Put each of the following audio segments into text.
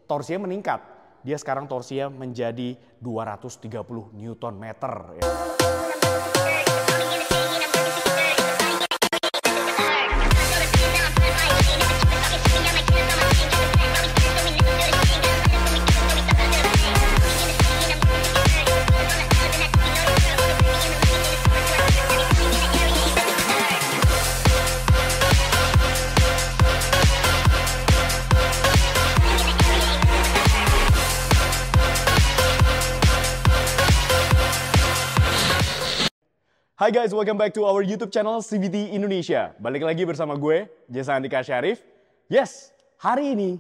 torsinya meningkat. Dia sekarang torsinya menjadi 230 Newton meter. Ya. Hai guys, welcome back to our YouTube channel CVT Indonesia. Balik lagi bersama gue, Jesa Andika Syarif. Yes, hari ini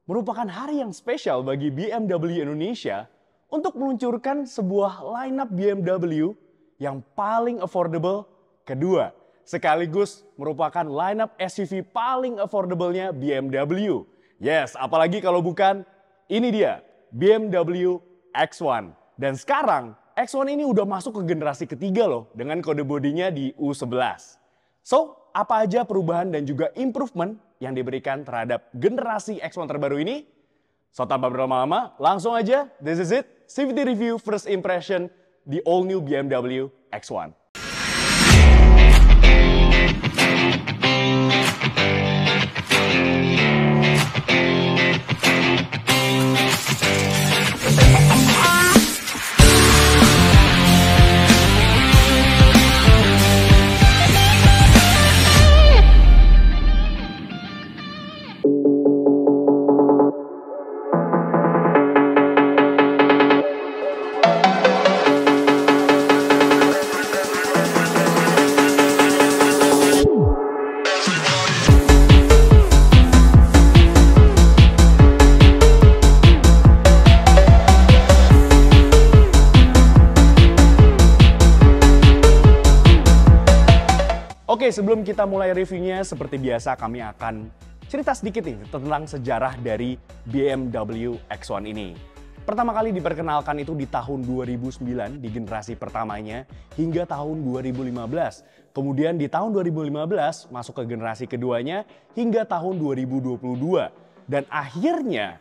merupakan hari yang spesial bagi BMW Indonesia untuk meluncurkan sebuah lineup BMW yang paling affordable kedua. Sekaligus merupakan lineup SUV paling affordable-nya BMW. Yes, apalagi kalau bukan ini dia, BMW X1. Dan sekarang X1 ini udah masuk ke generasi ketiga loh dengan kode bodinya di U11. So, apa aja perubahan dan juga improvement yang diberikan terhadap generasi X1 terbaru ini? So, tanpa berlama-lama, langsung aja, this is it, CVT Review First Impression di all new BMW X1. Oke, sebelum kita mulai reviewnya, seperti biasa kami akan cerita sedikit nih tentang sejarah dari BMW X1 ini. Pertama kali diperkenalkan itu di tahun 2009 di generasi pertamanya hingga tahun 2015. Kemudian di tahun 2015 masuk ke generasi keduanya hingga tahun 2022. Dan akhirnya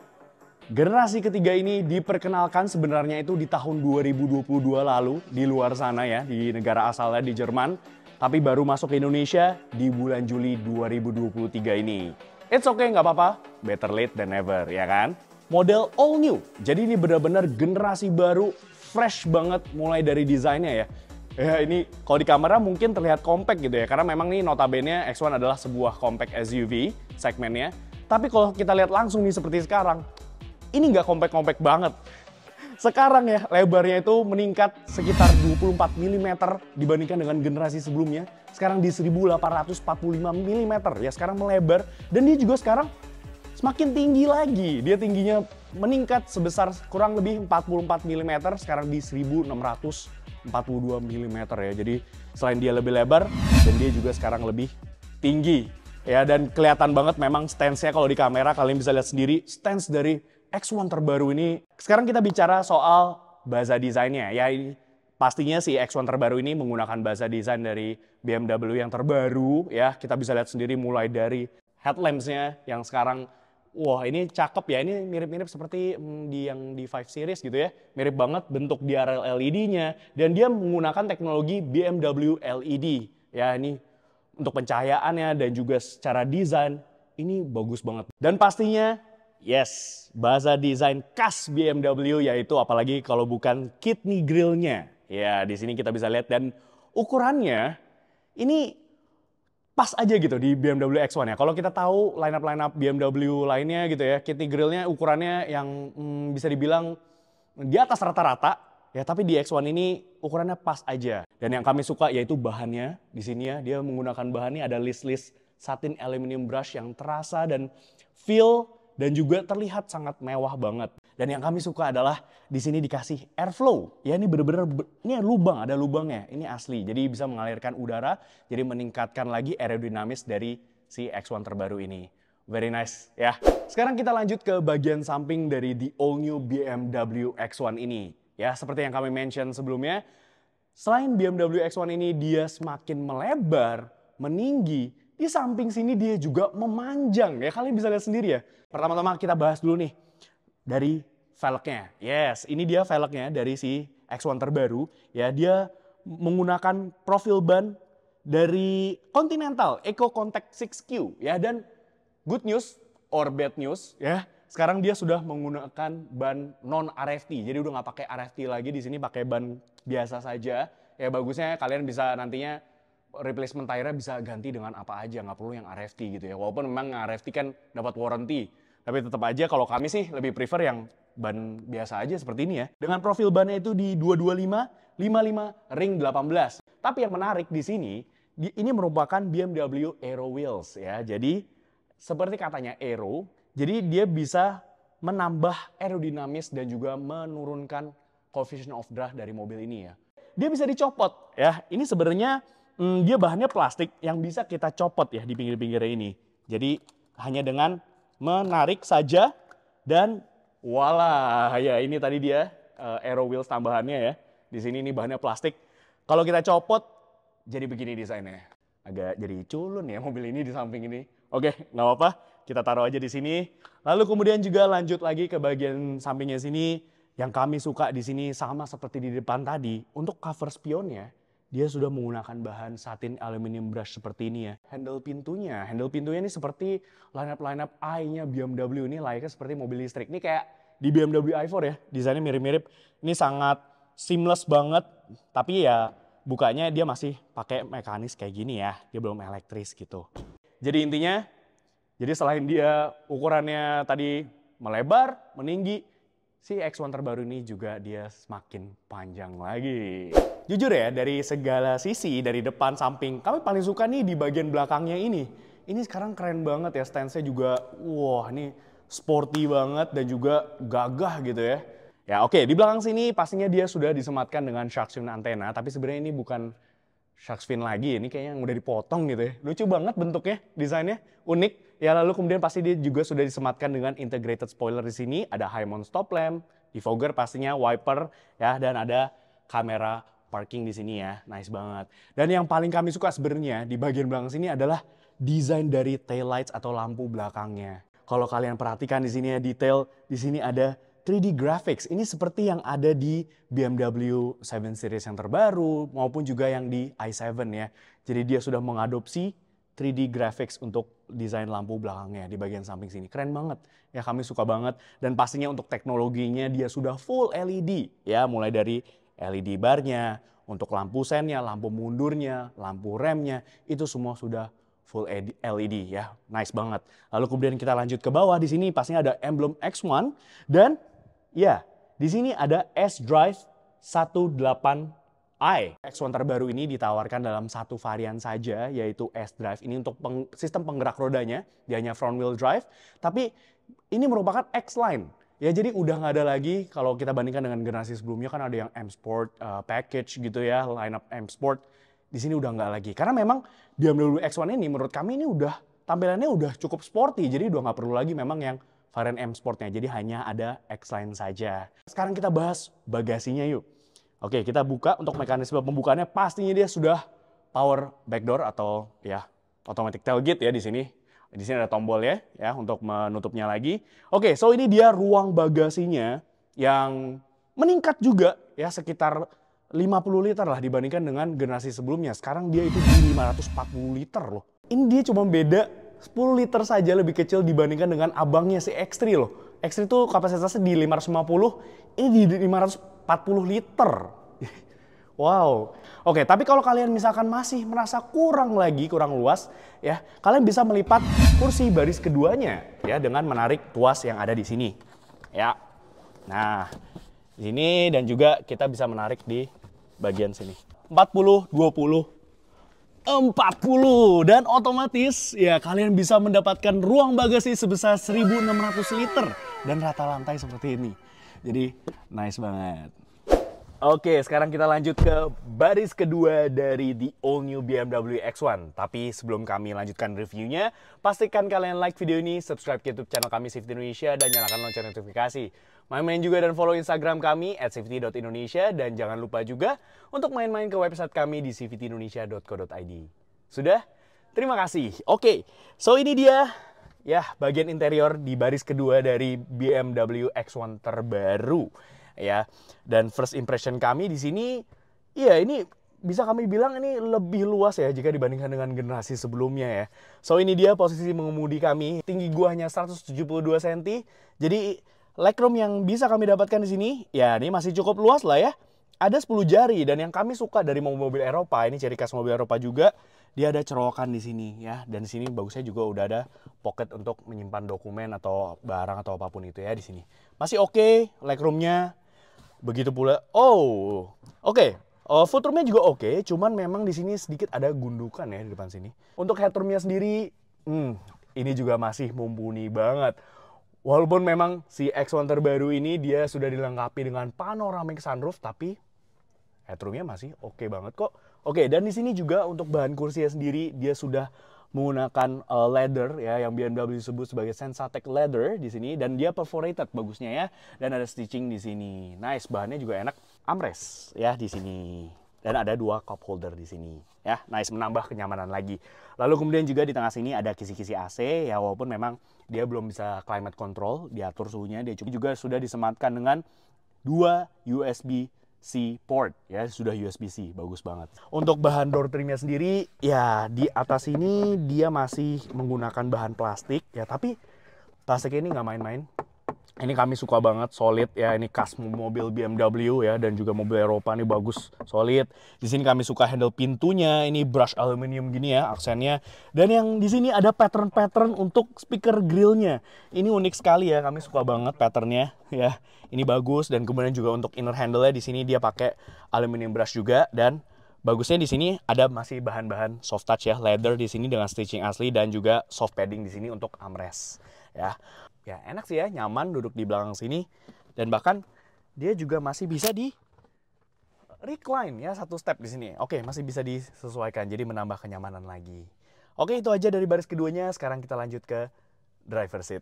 generasi ketiga ini diperkenalkan sebenarnya itu di tahun 2022 lalu di luar sana ya, di negara asalnya di Jerman. Tapi baru masuk ke Indonesia di bulan Juli 2023 ini. It's okay, nggak apa-apa. Better late than never, ya kan? Model all new. Jadi ini benar-benar generasi baru, fresh banget mulai dari desainnya ya. Ya ini kalau di kamera mungkin terlihat compact gitu ya. Karena memang nih notabene X1 adalah sebuah compact SUV segmennya. Tapi kalau kita lihat langsung nih seperti sekarang, ini nggak compact-compact banget. Sekarang ya lebarnya itu meningkat sekitar 24 mm dibandingkan dengan generasi sebelumnya. Sekarang di 1845 mm ya, sekarang melebar. Dan dia juga sekarang semakin tinggi lagi. Dia tingginya meningkat sebesar kurang lebih 44 mm, sekarang di 1642 mm ya. Jadi selain dia lebih lebar dan dia juga sekarang lebih tinggi. Ya, dan kelihatan banget memang stance-nya kalau di kamera kalian bisa lihat sendiri stance dari X1 terbaru ini. Sekarang kita bicara soal baza desainnya. Ya ini pastinya si X1 terbaru ini menggunakan baza desain dari BMW yang terbaru ya. Kita bisa lihat sendiri mulai dari headlamps-nya yang sekarang, wah ini cakep ya. Ini mirip-mirip seperti di 5 Series gitu ya. Mirip banget bentuk DRL LED-nya. Dan dia menggunakan teknologi BMW LED. Ya ini untuk pencahayaannya dan juga secara desain ini bagus banget. Dan pastinya yes, baza desain khas BMW, yaitu apalagi kalau bukan kidney grille-nya. Ya, di sini kita bisa lihat dan ukurannya ini pas aja gitu di BMW X1 ya. Kalau kita tahu lineup BMW lainnya gitu ya, kidney grille-nya ukurannya yang bisa dibilang di atas rata-rata ya, tapi di X1 ini ukurannya pas aja. Dan yang kami suka yaitu bahannya. Di sini ya, dia menggunakan bahannya ada list satin aluminium brush yang terasa dan feel dan juga terlihat sangat mewah banget. Dan yang kami suka adalah di sini dikasih airflow. Ya ini bener-bener, ini lubang, ada lubangnya. Ini asli, jadi bisa mengalirkan udara, jadi meningkatkan lagi aerodinamis dari si X1 terbaru ini. Very nice ya. Sekarang kita lanjut ke bagian samping dari the all new BMW X1 ini. Ya seperti yang kami mention sebelumnya, selain BMW X1 ini dia semakin melebar, meninggi, di samping sini dia juga memanjang ya, kalian bisa lihat sendiri ya. Pertama-tama kita bahas dulu nih dari velgnya. Yes, ini dia velgnya dari si X1 terbaru. Ya, dia menggunakan profil ban dari Continental Eco Contact 6Q. Ya, dan good news or bad news ya. Sekarang dia sudah menggunakan ban non RFT. Jadi udah nggak pakai RFT lagi, di sini pakai ban biasa saja. Ya bagusnya kalian bisa nantinya replacement tire bisa ganti dengan apa aja, nggak perlu yang RFT gitu ya. Walaupun memang RFT kan dapat warranty. Tapi tetap aja kalau kami sih lebih prefer yang ban biasa aja seperti ini ya. Dengan profil bannya itu di 225, 55, ring 18. Tapi yang menarik di sini, ini merupakan BMW Aero Wheels ya. Jadi seperti katanya Aero, jadi dia bisa menambah aerodinamis dan juga menurunkan coefficient of drag dari mobil ini ya. Dia bisa dicopot ya. Ini sebenarnya dia bahannya plastik yang bisa kita copot ya di pinggir-pinggirnya ini. Jadi hanya dengan menarik saja dan voila, ya ini tadi dia Aero Wheels tambahannya ya. Di sini ini bahannya plastik. Kalau kita copot jadi begini desainnya. Agak jadi culun ya mobil ini di samping ini. Oke, nggak apa-apa. Kita taruh aja di sini. Lalu kemudian juga lanjut lagi ke bagian sampingnya sini. Yang kami suka di sini sama seperti di depan tadi. Untuk cover spionnya, dia sudah menggunakan bahan satin aluminium brush seperti ini ya. Handle pintunya ini seperti lineup i-nya BMW ini layaknya seperti mobil listrik. Ini kayak di BMW i4 ya, desainnya mirip-mirip. Ini sangat seamless banget, tapi ya bukanya dia masih pakai mekanis kayak gini ya. Dia belum elektris gitu. Jadi intinya, jadi selain dia ukurannya tadi melebar, meninggi, si X1 terbaru ini juga dia semakin panjang lagi. Jujur ya, dari segala sisi, dari depan, samping, kami paling suka nih di bagian belakangnya ini. Ini sekarang keren banget ya, stance-nya juga, wah ini sporty banget dan juga gagah gitu ya. Ya oke, di belakang sini pastinya dia sudah disematkan dengan shark fin antena, tapi sebenarnya ini bukan shark fin lagi, ini kayaknya yang udah dipotong gitu ya. Lucu banget bentuknya, desainnya unik. Ya lalu kemudian pasti dia juga sudah disematkan dengan integrated spoiler di sini, ada high mount stop lamp, defogger pastinya, wiper ya, dan ada kamera parking di sini ya, nice banget. Dan yang paling kami suka sebenarnya di bagian belakang sini adalah desain dari tail lights atau lampu belakangnya. Kalau kalian perhatikan di sini ya detail, di sini ada 3D graphics. Ini seperti yang ada di BMW 7 Series yang terbaru maupun juga yang di i7 ya. Jadi dia sudah mengadopsi 3D graphics untuk desain lampu belakangnya di bagian samping sini. Keren banget. Ya kami suka banget. Dan pastinya untuk teknologinya dia sudah full LED. Ya mulai dari LED barnya, untuk lampu sennya, lampu mundurnya, lampu remnya. Itu semua sudah full LED ya. Nice banget. Lalu kemudian kita lanjut ke bawah. Di sini pastinya ada emblem X1. Dan ya di sini ada S-Drive 18i. X1 terbaru ini ditawarkan dalam satu varian saja, yaitu S-Drive. Ini untuk sistem penggerak rodanya, dia hanya front wheel drive. Tapi ini merupakan X-Line. Ya jadi udah nggak ada lagi, kalau kita bandingkan dengan generasi sebelumnya kan ada yang M Sport package gitu ya, lineup M Sport. Di sini udah nggak lagi. Karena memang BMW X1 ini menurut kami ini udah tampilannya udah cukup sporty. Jadi udah nggak perlu lagi memang yang varian M Sportnya. Jadi hanya ada X-Line saja. Sekarang kita bahas bagasinya yuk. Oke, kita buka. Untuk mekanisme pembukaannya pastinya dia sudah power backdoor atau ya automatic tailgate ya di sini. Di sini ada tombol ya untuk menutupnya lagi. Oke, so ini dia ruang bagasinya yang meningkat juga ya sekitar 50 liter lah dibandingkan dengan generasi sebelumnya. Sekarang dia itu di 540 liter loh. Ini dia cuma beda 10 liter saja lebih kecil dibandingkan dengan abangnya si X3 loh. X3 itu kapasitasnya di 550, ini di 540 liter. Wow. Oke, tapi kalau kalian misalkan masih merasa kurang luas ya, kalian bisa melipat kursi baris keduanya ya dengan menarik tuas yang ada di sini. Ya. Nah, di sini dan juga kita bisa menarik di bagian sini. 40, 20, 40 dan otomatis ya kalian bisa mendapatkan ruang bagasi sebesar 1.600 liter dan rata lantai seperti ini. Jadi nice banget. Oke, sekarang kita lanjut ke baris kedua dari the all new BMW X1. Tapi sebelum kami lanjutkan reviewnya, pastikan kalian like video ini, subscribe ke YouTube channel kami Safety Indonesia, dan nyalakan lonceng notifikasi. Main-main juga dan follow Instagram kami @safety.indonesia, dan jangan lupa juga untuk main-main ke website kami di safetyindonesia.co.id. Sudah? Terima kasih. Oke, so ini dia ya bagian interior di baris kedua dari BMW X1 terbaru ya. Dan first impression kami di sini, ya ini bisa kami bilang ini lebih luas ya jika dibandingkan dengan generasi sebelumnya ya. So ini dia posisi mengemudi kami. Tinggi gua hanya 172 cm. Jadi legroom yang bisa kami dapatkan di sini, ya ini masih cukup luas lah ya. Ada 10 jari, dan yang kami suka dari mobil-mobil Eropa, ini ciri khas mobil Eropa juga, dia ada cerokan di sini ya. Dan di sini bagusnya juga udah ada pocket untuk menyimpan dokumen atau barang atau apapun itu ya di sini. Masih oke, legroomnya. Begitu pula. Oke. Footroomnya juga oke, cuman memang di sini sedikit ada gundukan ya di depan sini. Untuk headroomnya sendiri, ini juga masih mumpuni banget. Walaupun memang si X1 terbaru ini dia sudah dilengkapi dengan panoramic sunroof, tapi headroomnya masih oke banget kok. Oke, dan di sini juga untuk bahan kursinya sendiri dia sudah menggunakan leather ya, yang BMW disebut sebagai Sensatec leather di sini, dan dia perforated bagusnya ya, dan ada stitching di sini. Nice, bahannya juga enak. Armrest ya di sini, dan ada 2 cup holder di sini ya. Nice, menambah kenyamanan lagi. Lalu kemudian juga di tengah sini ada kisi-kisi AC ya, walaupun memang dia belum bisa climate control, diatur suhunya. Dia juga sudah disematkan dengan 2 USB-C port ya, sudah USB-C, bagus banget. Untuk bahan door trimnya sendiri ya, di atas ini dia masih menggunakan bahan plastik ya, tapi plastiknya ini nggak main-main. Ini kami suka banget, solid ya. Ini khas mobil BMW ya, dan juga mobil Eropa ini bagus, solid. Di sini kami suka handle pintunya, ini brush aluminium gini ya aksennya. Dan yang di sini ada pattern-pattern untuk speaker grillnya. Ini unik sekali ya, kami suka banget patternnya ya. Ini bagus, dan kemudian juga untuk inner handle-nya di sini dia pakai aluminium brush juga, dan bagusnya di sini ada masih bahan-bahan soft touch ya, leather di sini dengan stitching asli, dan juga soft padding di sini untuk armrest ya. Ya enak sih ya, nyaman duduk di belakang sini, dan bahkan dia juga masih bisa di recline ya, 1 step di sini. Oke, masih bisa disesuaikan, jadi menambah kenyamanan lagi. Oke, itu aja dari baris keduanya. Sekarang kita lanjut ke driver seat.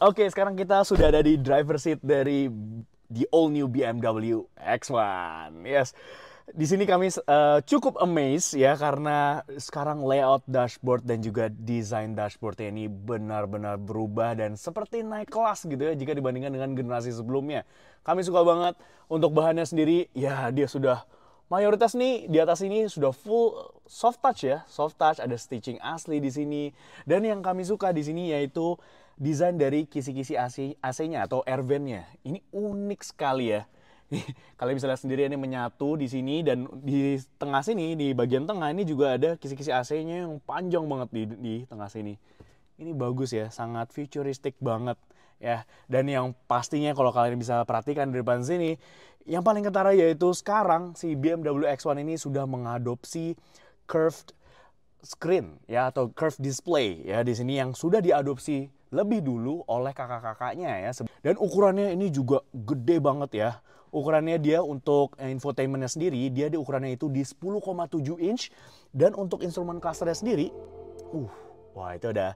Oke, sekarang kita sudah ada di driver seat dari the all new BMW X1. Yes. Di sini kami cukup amazed ya, karena sekarang layout dashboard dan juga desain dashboardnya ini benar-benar berubah dan seperti naik kelas gitu ya jika dibandingkan dengan generasi sebelumnya. Kami suka banget. Untuk bahannya sendiri ya, dia sudah mayoritas nih di atas ini sudah full soft touch ya, soft touch, ada stitching asli di sini. Dan yang kami suka di sini yaitu desain dari kisi-kisi AC-nya atau air vent-nya. Ini unik sekali ya. Kalian bisa lihat sendiri, ini menyatu di sini, dan di tengah sini, di bagian tengah ini juga ada kisi-kisi AC-nya yang panjang banget di tengah sini. Ini bagus ya, sangat futuristik banget ya. Dan yang pastinya kalau kalian bisa perhatikan di depan sini, yang paling ketara yaitu sekarang si BMW X1 ini sudah mengadopsi curved screen ya, atau curved display ya di sini, yang sudah diadopsi lebih dulu oleh kakak-kakaknya ya. Dan ukurannya ini juga gede banget ya. Ukurannya dia untuk infotainmentnya sendiri, dia di ukurannya itu di 10,7 inch. Dan untuk instrumen clusternya sendiri, wah itu ada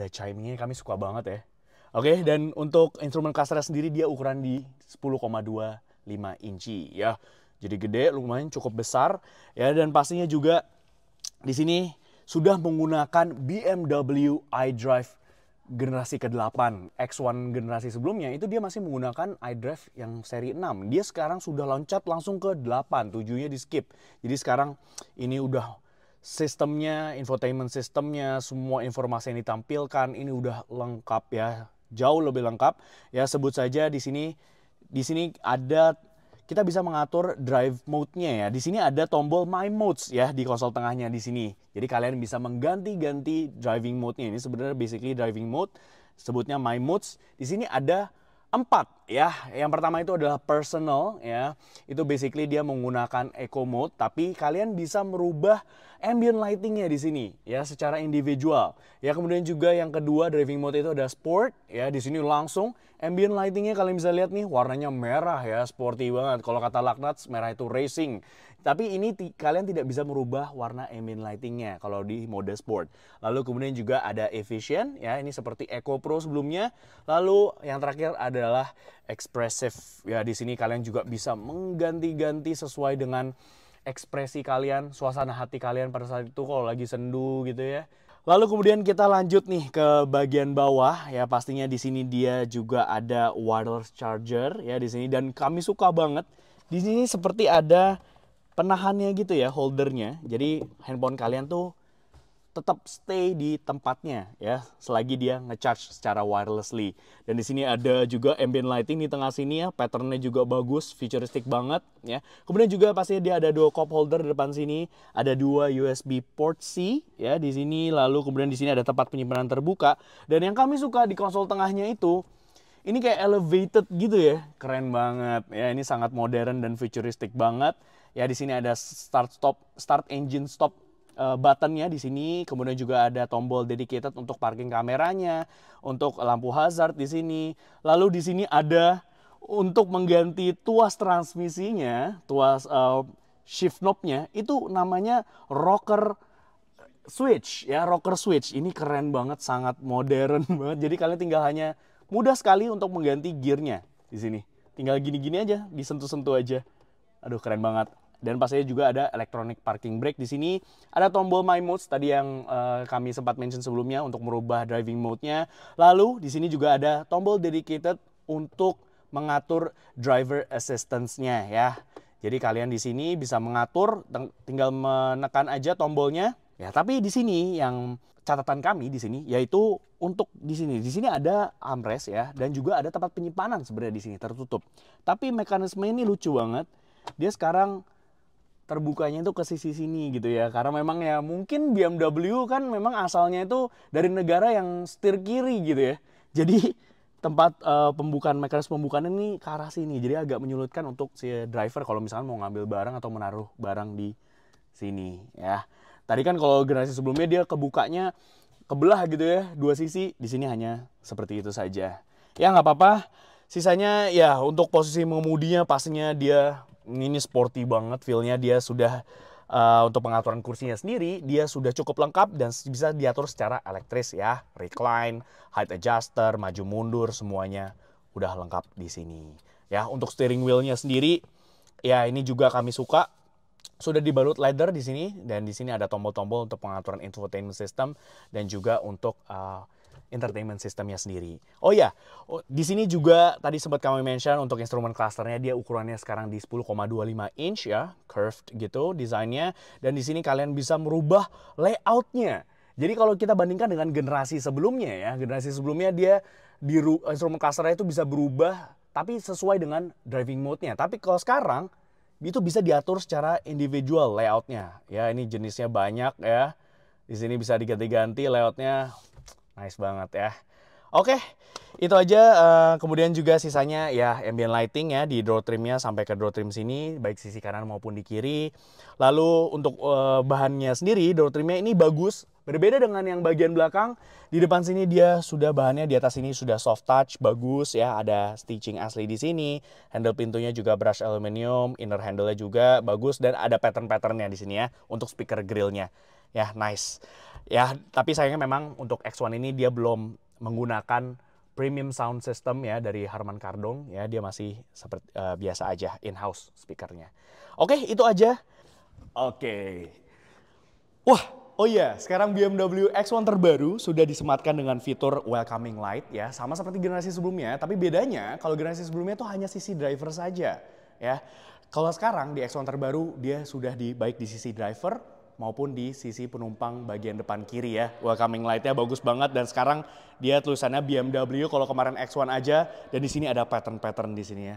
chimingnya, kami suka banget ya. Oke, dan untuk instrumen clusternya sendiri dia ukuran di 10,25 inci ya. Jadi gede, lumayan cukup besar ya. Dan pastinya juga di sini sudah menggunakan BMW iDrive generasi ke-8. X1 generasi sebelumnya itu dia masih menggunakan iDrive yang seri 6. Dia sekarang sudah loncat langsung ke 8, 7-nya di skip. Jadi sekarang ini udah sistemnya, infotainment sistemnya, semua informasi yang ditampilkan ini udah lengkap ya. Jauh lebih lengkap. Ya, sebut saja di sini ada, kita bisa mengatur drive mode-nya ya. Di sini ada tombol My Modes ya di konsol tengahnya di sini. Jadi kalian bisa mengganti-ganti driving mode-nya. Ini sebenarnya basically driving mode, sebutnya My Modes. Di sini ada 4 ya. Yang pertama itu adalah personal ya. Itu basically dia menggunakan eco mode, tapi kalian bisa merubah ambient lighting-nya di sini ya secara individual. Ya, kemudian juga yang kedua driving mode itu ada sport ya. Di sini langsung ambient lighting-nya kalian bisa lihat nih, warnanya merah ya, sporty banget. Kalau kata Lagnats, merah itu racing. Tapi ini kalian tidak bisa merubah warna ambient lighting-nya kalau di mode sport. Lalu kemudian juga ada efficient ya, ini seperti Eco Pro sebelumnya. Lalu yang terakhir adalah expressive ya. Di sini kalian juga bisa mengganti-ganti sesuai dengan ekspresi kalian, suasana hati kalian pada saat itu kalau lagi sendu gitu ya. Lalu kemudian kita lanjut nih ke bagian bawah ya, pastinya di sini dia juga ada wireless charger ya di sini, dan kami suka banget di sini seperti ada penahannya gitu ya, holdernya. Jadi handphone kalian tuh tetap stay di tempatnya ya selagi dia ngecharge secara wirelessly. Dan di sini ada juga ambient lighting di tengah sini ya, patternnya juga bagus, futuristic banget ya. Kemudian juga pasti dia ada dua cup holder di depan sini, ada dua USB port C ya di sini, lalu kemudian di sini ada tempat penyimpanan terbuka. Dan yang kami suka di konsol tengahnya itu ini kayak elevated gitu ya, keren banget ya. Ini sangat modern dan futuristic banget ya. Di sini ada start engine stop buttonnya di sini, kemudian juga ada tombol dedicated untuk parking kameranya, untuk lampu hazard di sini. Lalu di sini ada untuk mengganti tuas transmisinya, tuas shift knobnya itu namanya rocker switch ya, rocker switch. Ini keren banget, sangat modern banget. Jadi kalian tinggal hanya mudah sekali untuk mengganti gearnya di sini. Tinggal gini-gini aja, disentuh-sentuh aja. Aduh, keren banget. Dan pastinya juga ada electronic parking brake di sini. Ada tombol My Modes tadi yang kami sempat mention sebelumnya untuk merubah driving mode-nya. Lalu di sini juga ada tombol dedicated untuk mengatur driver assistance-nya ya. Jadi kalian di sini bisa mengatur, tinggal menekan aja tombolnya. Ya, tapi di sini yang catatan kami di sini yaitu untuk di sini ada armrest ya, dan juga ada tempat penyimpanan sebenarnya di sini tertutup. Tapi mekanisme ini lucu banget. Dia sekarang terbukanya itu ke sisi sini gitu ya, karena memang ya mungkin BMW kan memang asalnya itu dari negara yang setir kiri gitu ya, jadi tempat mekanisme pembukaan ini ke arah sini, jadi agak menyulitkan untuk si driver kalau misalnya mau ngambil barang atau menaruh barang di sini ya. Tadi kan kalau generasi sebelumnya dia kebukanya kebelah gitu ya, dua sisi. Di sini hanya seperti itu saja ya, nggak apa-apa. Sisanya ya untuk posisi mengemudinya pastinya dia ini sporty banget, feel-nya dia sudah untuk pengaturan kursinya sendiri dia sudah cukup lengkap dan bisa diatur secara elektris ya, recline, height adjuster, maju mundur, semuanya udah lengkap di sini ya. Untuk steering wheel-nya sendiri ya ini juga kami suka, sudah dibalut leather di sini, dan di sini ada tombol-tombol untuk pengaturan infotainment system dan juga untuk entertainment sistemnya sendiri. Oh ya, di sini juga tadi sempat kami mention untuk instrumen clusternya, dia ukurannya sekarang di 10,25 inch ya, curved gitu desainnya. Dan di sini kalian bisa merubah layoutnya. Jadi kalau kita bandingkan dengan generasi sebelumnya ya, generasi sebelumnya dia di instrumen clusternya itu bisa berubah tapi sesuai dengan driving mode-nya. Tapi kalau sekarang itu bisa diatur secara individual layoutnya. Ya, ini jenisnya banyak ya. Di sini bisa diganti-ganti layoutnya. Nice banget ya. Oke, itu aja. Kemudian juga sisanya ya ambient lighting ya di door trimnya sampai ke door trim sini, baik sisi kanan maupun di kiri. Lalu untuk bahannya sendiri, door trimnya ini bagus. Berbeda dengan yang bagian belakang. Di depan sini dia sudah bahannya di atas ini sudah soft touch, bagus ya. Ada stitching asli di sini. Handle pintunya juga brush aluminium, inner handle-nya juga bagus, dan ada pattern-patternnya di sini ya untuk speaker grillnya. Ya, nice. Ya, tapi sayangnya memang untuk X1 ini dia belum menggunakan premium sound system ya dari Harman Kardon ya, dia masih seperti biasa aja in-house speakernya. Oke, itu aja. Oke. Wah, oh iya, sekarang BMW X1 terbaru sudah disematkan dengan fitur welcoming light ya, sama seperti generasi sebelumnya, tapi bedanya kalau generasi sebelumnya itu hanya sisi driver saja ya. Kalau sekarang di X1 terbaru dia sudah baik di sisi driver maupun di sisi penumpang bagian depan kiri ya. Welcoming light-nya bagus banget, dan sekarang dia tulisannya BMW. Kalau kemarin X1 aja, dan di sini ada pattern-pattern di sini ya.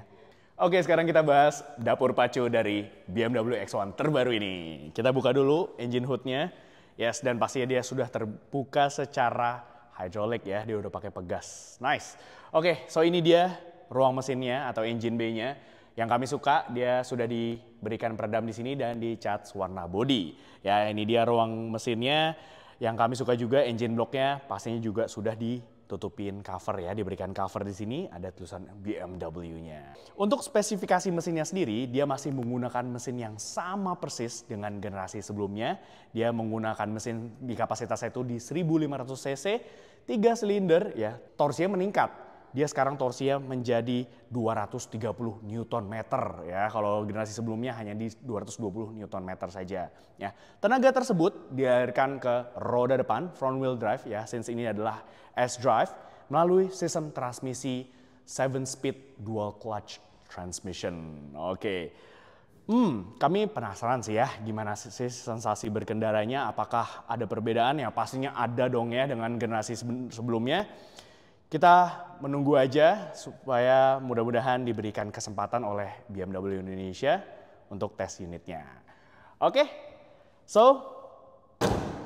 Oke, sekarang kita bahas dapur pacu dari BMW X1 terbaru ini. Kita buka dulu engine hood-nya. Yes, dan pastinya dia sudah terbuka secara hydraulic ya, dia udah pakai pegas. Nice. Oke, so ini dia ruang mesinnya atau engine bay-nya. Yang kami suka, dia sudah diberikan peredam di sini dan dicat warna body. Ya, ini dia ruang mesinnya. Yang kami suka juga engine blocknya pastinya juga sudah ditutupin cover ya, diberikan cover di sini, ada tulisan BMW-nya. Untuk spesifikasi mesinnya sendiri, dia masih menggunakan mesin yang sama persis dengan generasi sebelumnya. Dia menggunakan mesin di kapasitasnya itu di 1500 cc, 3 silinder ya, torsinya meningkat. dia sekarang torsinya menjadi 230 Nm ya. Kalau generasi sebelumnya hanya di 220 Nm saja ya. Tenaga tersebut dialirkan ke roda depan front wheel drive ya, since ini adalah S-Drive melalui sistem transmisi 7-speed dual clutch transmission. Oke. Kami penasaran sih ya gimana sih sensasi berkendaranya, apakah ada perbedaan? Ya pastinya ada dong ya dengan generasi sebelumnya. Kita menunggu aja supaya mudah-mudahan diberikan kesempatan oleh BMW Indonesia untuk tes unitnya. Oke, so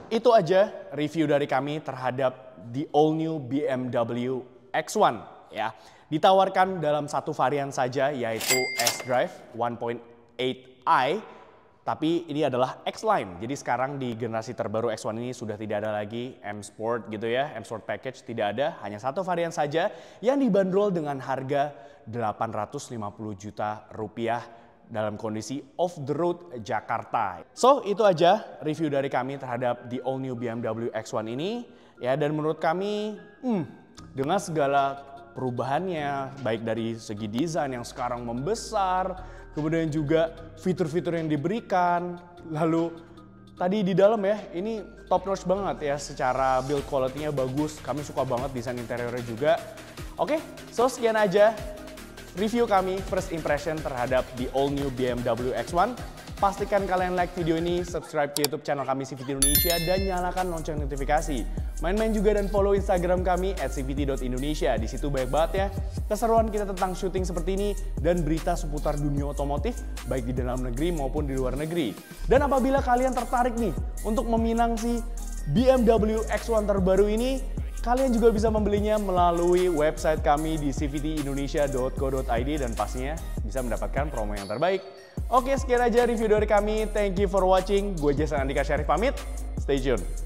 itu aja review dari kami terhadap the all new BMW X1 ya. Ditawarkan dalam satu varian saja yaitu S-Drive 1.8i. Tapi ini adalah X-Line, jadi sekarang di generasi terbaru X1 ini sudah tidak ada lagi M Sport gitu ya, M Sport Package tidak ada, hanya satu varian saja yang dibanderol dengan harga 850 juta rupiah dalam kondisi off the road Jakarta. So itu aja review dari kami terhadap the all new BMW X1 ini ya, dan menurut kami dengan segala perubahannya baik dari segi desain yang sekarang membesar, kemudian juga fitur-fitur yang diberikan, lalu tadi di dalam ya, ini top notch banget ya, secara build quality-nya bagus, kami suka banget desain interiornya juga. Oke, so sekian aja review kami first impression terhadap the all new BMW X1. Pastikan kalian like video ini, subscribe ke YouTube channel kami CVT Indonesia, dan nyalakan lonceng notifikasi. Main-main juga dan follow Instagram kami @cvt.indonesia. Di situ banyak banget ya keseruan kita tentang syuting seperti ini dan berita seputar dunia otomotif baik di dalam negeri maupun di luar negeri. Dan apabila kalian tertarik nih untuk meminang si BMW X1 terbaru ini, kalian juga bisa membelinya melalui website kami di cvtindonesia.co.id dan pastinya bisa mendapatkan promo yang terbaik. Oke, sekian aja review dari kami. Thank you for watching. Gue Jason Andika Syarif pamit. Stay tuned.